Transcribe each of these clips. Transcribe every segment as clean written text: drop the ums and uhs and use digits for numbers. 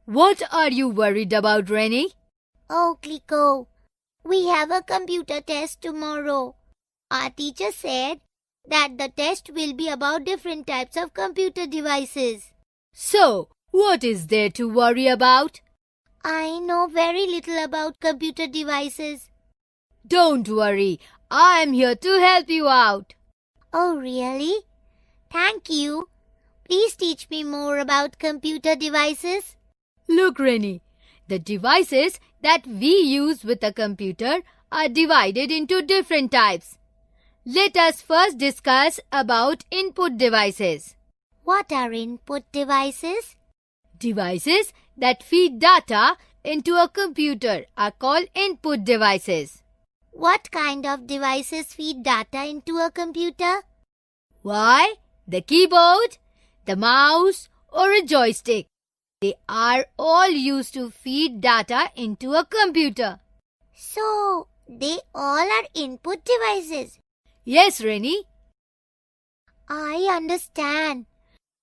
What are you worried about, Rennie? Oh, Kliko, we have a computer test tomorrow. Our teacher said that the test will be about different types of computer devices. So, what is there to worry about? I know very little about computer devices. Don't worry, I am here to help you out. Oh, really? Thank you. Please teach me more about computer devices. Look, Rennie, the devices that we use with a computer are divided into different types. Let us first discuss about input devices. What are input devices? Devices that feed data into a computer are called input devices. What kind of devices feed data into a computer? Why? The keyboard, the mouse, or a joystick. They are all used to feed data into a computer. So, they all are input devices. Yes, Rennie. I understand.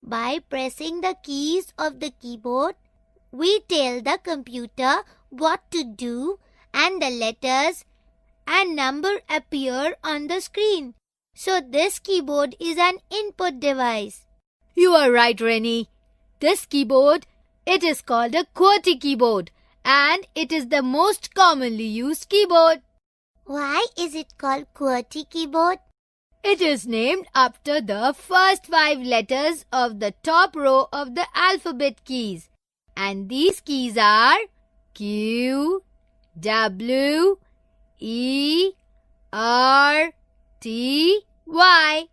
By pressing the keys of the keyboard, we tell the computer what to do and the letters and number appear on the screen. So this keyboard is an input device. You are right, Rennie. This keyboard, it is called a QWERTY keyboard and it is the most commonly used keyboard. Why is it called QWERTY keyboard? It is named after the first 5 letters of the top row of the alphabet keys. And these keys are Q, W, E, R, T, Y.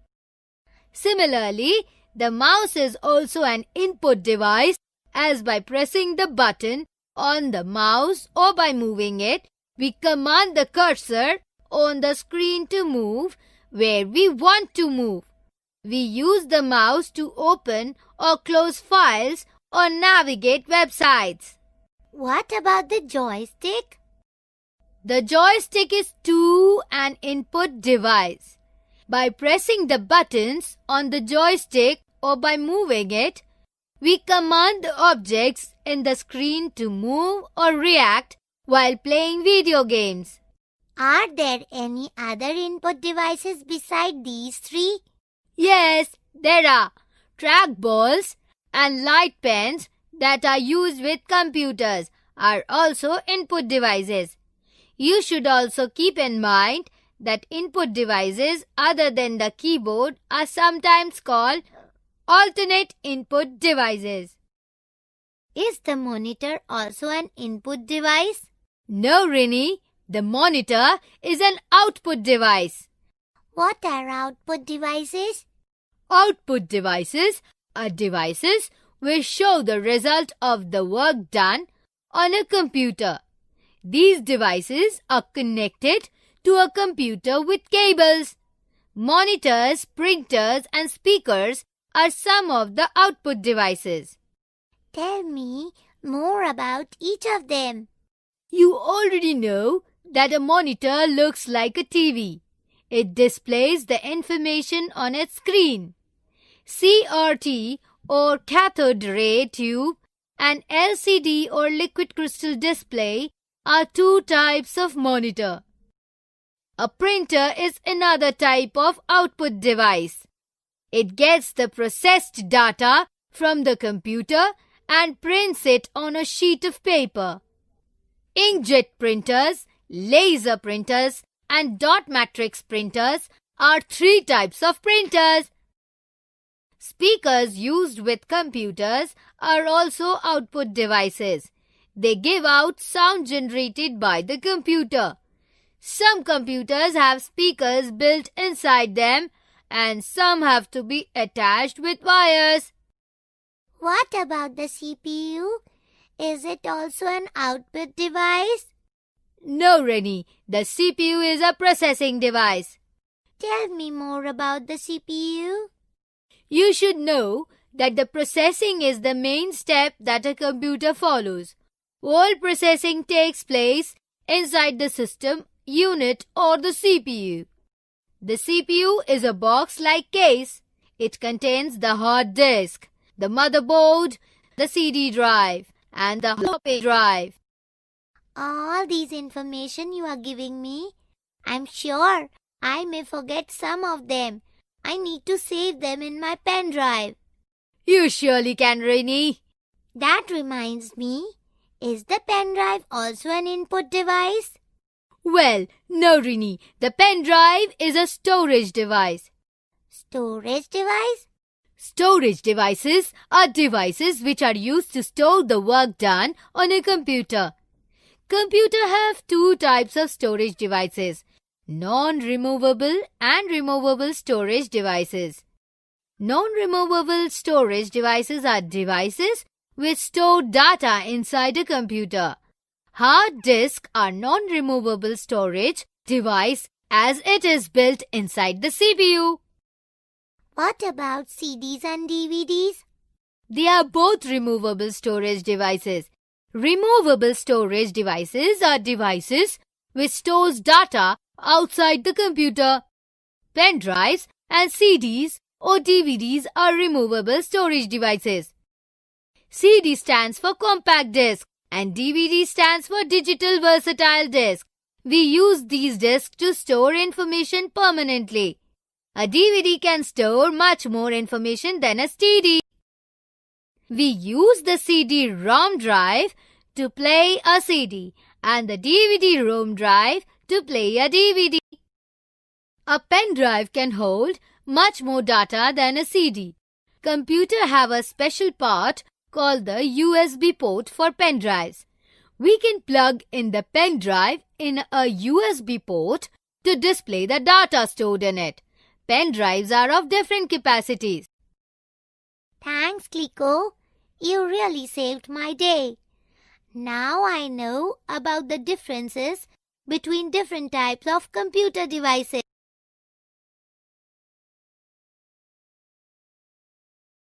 Similarly, the mouse is also an input device, as by pressing the button on the mouse or by moving it, we command the cursor on the screen to move where we want to move. We use the mouse to open or close files or navigate websites. What about the joystick? The joystick is too an input device. By pressing the buttons on the joystick or by moving it, we command the objects in the screen to move or react while playing video games. Are there any other input devices beside these 3? Yes, there are trackballs and light pens that are used with computers are also input devices. You should also keep in mind that input devices other than the keyboard are sometimes called alternate input devices. Is the monitor also an input device? No, Rennie. The monitor is an output device. What are output devices? Output devices are devices which show the result of the work done on a computer. These devices are connected to a computer with cables. Monitors, printers, and speakers are some of the output devices. Tell me more about each of them. You already know that a monitor looks like a TV. It displays the information on its screen. CRT or cathode ray tube and LCD or liquid crystal display are 2 types of monitor. A printer is another type of output device. It gets the processed data from the computer and prints it on a sheet of paper. Inkjet printers, laser printers, and dot matrix printers are 3 types of printers. Speakers used with computers are also output devices. They give out sound generated by the computer. Some computers have speakers built inside them and some have to be attached with wires. What about the CPU? Is it also an output device? No, Rennie. The CPU is a processing device. Tell me more about the CPU. You should know that the processing is the main step that a computer follows. All processing takes place inside the system unit or the CPU. The CPU is a box-like case. It contains the hard disk, the motherboard, the CD drive, and the floppy drive. All these information you are giving me, I'm sure I may forget some of them. I need to save them in my pen drive. You surely can, Rini. That reminds me, is the pen drive also an input device? Well, no, Rini. The pen drive is a storage device. Storage device? Storage devices are devices which are used to store the work done on a computer. Computers have two types of storage devices: non-removable and removable storage devices. Non-removable storage devices are devices which store data inside a computer. Hard disks are non-removable storage device as it is built inside the CPU. What about CDs and DVDs? They are both removable storage devices. Removable storage devices are devices which stores data outside the computer. Pen drives and CDs or DVDs are removable storage devices. CD stands for compact disc and DVD stands for digital versatile disc. We use these discs to store information permanently. A DVD can store much more information than a CD. We use the CD-ROM drive to play a CD and the DVD-ROM drive to play a DVD. A pen drive can hold much more data than a CD. Computers have a special part called the USB port for pen drives. We can plug in the pen drive in a USB port to display the data stored in it. Pen drives are of different capacities. Thanks, Kliko. You really saved my day. Now I know about the differences between different types of computer devices.